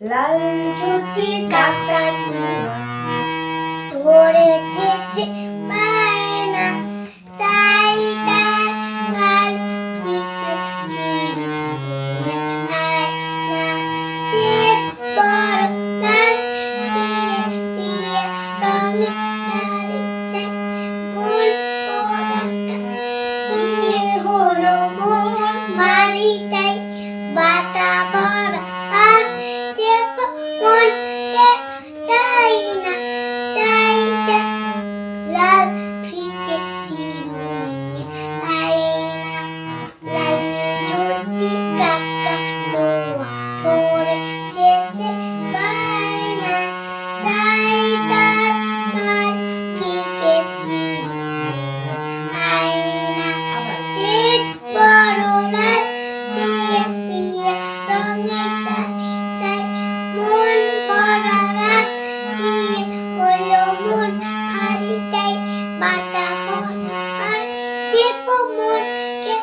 লাল ঝুঁটি কাকাতুয়া ধরেছে যে বায়না, চাই তার লাল ফিকে চিরুনি আয়না। যে বড় লাল দিয়ে দিয়ে রঙে ছাড়ে যায় মন পরাটা নিয়ে হলো মন বাড়িটাই বাতা ভরা আর দেব মনকে চাই না, চাইতে লাল ফিকে চিরুনি আয়না। লাল ঝুঁটি কাকাতুয়া ধরেছে যে বায়না, চাই তার লাল ফিকে চিরুনি আয়না। যে বড় লাল দিয়ে দিয়ে রঙে সাজে যায় মন ভরা রাত নিয়ে হলো মন হারিয়ে বাতা ভরা আর দেব মনকে